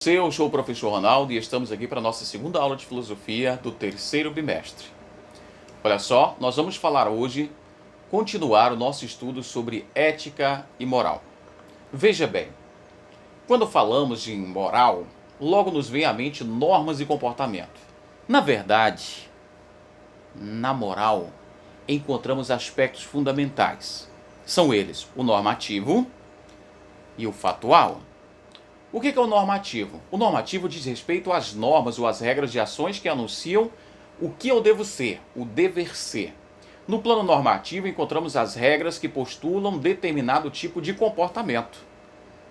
Eu sou o professor Ronaldo e estamos aqui para a nossa segunda aula de filosofia do terceiro bimestre. Olha só, nós vamos falar hoje, continuar o nosso estudo sobre ética e moral. Veja bem, quando falamos de moral, logo nos vem à mente normas e comportamento. Na verdade, na moral, encontramos aspectos fundamentais. São eles o normativo e o fatual. O que é o normativo? O normativo diz respeito às normas ou às regras de ações que anunciam o que eu devo ser, o dever ser. No plano normativo, encontramos as regras que postulam determinado tipo de comportamento.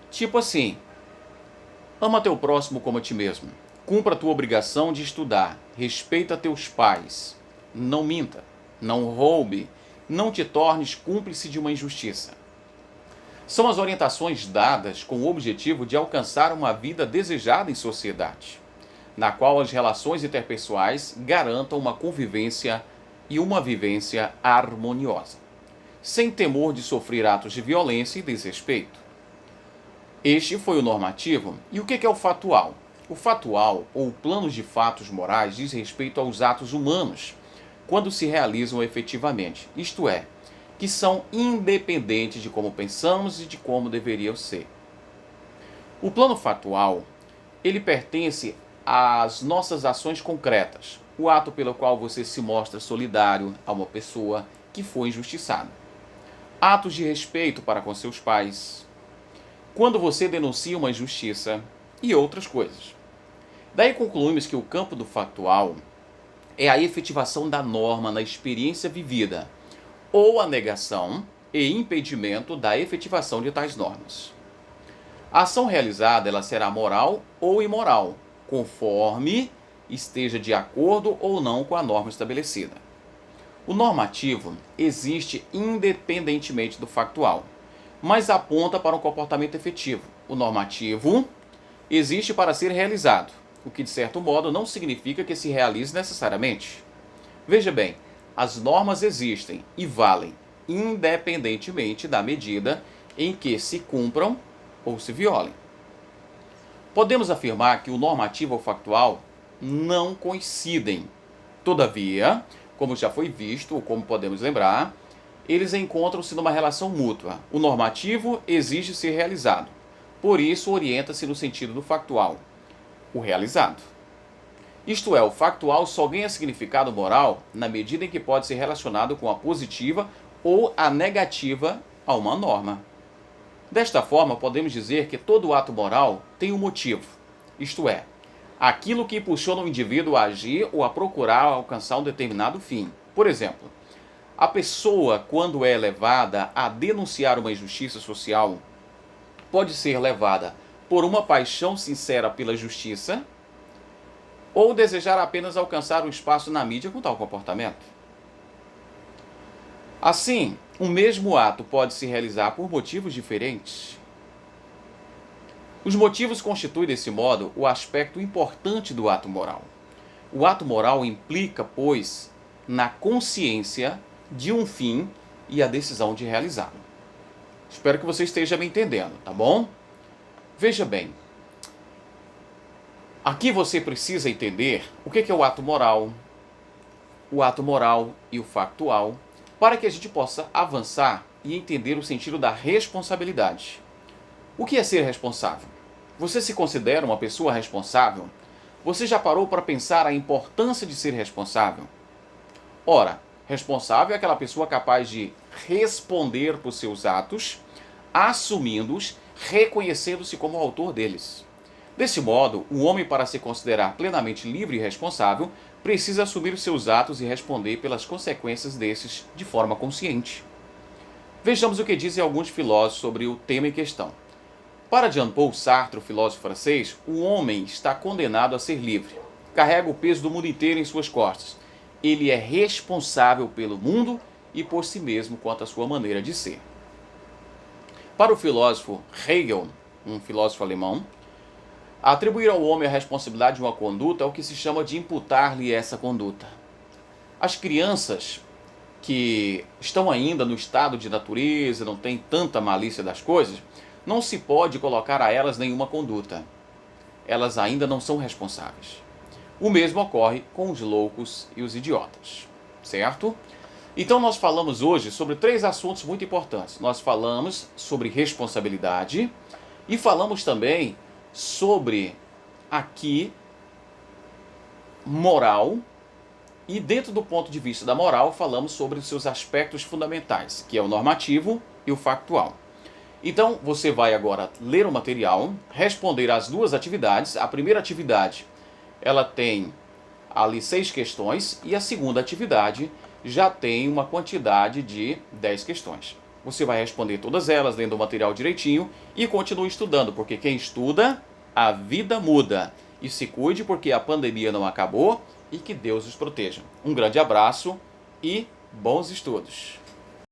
Tipo assim, ama teu próximo como a ti mesmo, cumpra a tua obrigação de estudar, respeita teus pais, não minta, não roube, não te tornes cúmplice de uma injustiça. São as orientações dadas com o objetivo de alcançar uma vida desejada em sociedade, na qual as relações interpessoais garantam uma convivência e uma vivência harmoniosa, sem temor de sofrer atos de violência e desrespeito. Este foi o normativo. E o que é o fatual? O fatual, ou plano de fatos morais, diz respeito aos atos humanos, quando se realizam efetivamente, isto é, que são independentes de como pensamos e de como deveriam ser. O plano fatual, ele pertence às nossas ações concretas, o ato pelo qual você se mostra solidário a uma pessoa que foi injustiçada. Atos de respeito para com seus pais, quando você denuncia uma injustiça e outras coisas. Daí concluímos que o campo do factual é a efetivação da norma na experiência vivida, ou a negação e impedimento da efetivação de tais normas. A ação realizada ela será moral ou imoral, conforme esteja de acordo ou não com a norma estabelecida. O normativo existe independentemente do factual, mas aponta para um comportamento efetivo. O normativo existe para ser realizado, o que de certo modo não significa que se realize necessariamente. Veja bem, as normas existem e valem, independentemente da medida em que se cumpram ou se violem. Podemos afirmar que o normativo e o factual não coincidem. Todavia, como já foi visto, ou como podemos lembrar, eles encontram-se numa relação mútua. O normativo exige ser realizado, por isso orienta-se no sentido do factual, o realizado. Isto é, o factual só ganha significado moral na medida em que pode ser relacionado com a positiva ou a negativa a uma norma. Desta forma, podemos dizer que todo ato moral tem um motivo, isto é, aquilo que impulsiona o indivíduo a agir ou a procurar alcançar um determinado fim. Por exemplo, a pessoa, quando é levada a denunciar uma injustiça social, pode ser levada por uma paixão sincera pela justiça, ou desejar apenas alcançar um espaço na mídia com tal comportamento. Assim, o mesmo ato pode se realizar por motivos diferentes. Os motivos constituem, desse modo, o aspecto importante do ato moral. O ato moral implica, pois, na consciência de um fim e a decisão de realizá-lo. Espero que você esteja me entendendo, tá bom? Veja bem, aqui você precisa entender o que é o ato moral e o factual, para que a gente possa avançar e entender o sentido da responsabilidade. O que é ser responsável? Você se considera uma pessoa responsável? Você já parou para pensar a importância de ser responsável? Ora, responsável é aquela pessoa capaz de responder por seus atos, assumindo-os, reconhecendo-se como autor deles. Desse modo, o homem, para se considerar plenamente livre e responsável, precisa assumir os seus atos e responder pelas consequências desses de forma consciente. Vejamos o que dizem alguns filósofos sobre o tema em questão. Para Jean-Paul Sartre, o filósofo francês, o homem está condenado a ser livre. Carrega o peso do mundo inteiro em suas costas. Ele é responsável pelo mundo e por si mesmo quanto à sua maneira de ser. Para o filósofo Hegel, um filósofo alemão, atribuir ao homem a responsabilidade de uma conduta é o que se chama de imputar-lhe essa conduta. As crianças que estão ainda no estado de natureza, não têm tanta malícia das coisas, não se pode colocar a elas nenhuma conduta. elas ainda não são responsáveis. O mesmo ocorre com os loucos e os idiotas, certo? Então nós falamos hoje sobre 3 assuntos muito importantes. Nós falamos sobre responsabilidade e falamos também sobre aqui moral, e dentro do ponto de vista da moral falamos sobre os seus aspectos fundamentais, que é o normativo e o factual. Então você vai agora ler o material, responder às 2 atividades. A primeira atividade, ela tem ali 6 questões e a segunda atividade já tem uma quantidade de 10 questões. Você vai responder todas elas, lendo o material direitinho e continue estudando, porque quem estuda, a vida muda. E se cuide, porque a pandemia não acabou, e que Deus os proteja. Um grande abraço e bons estudos!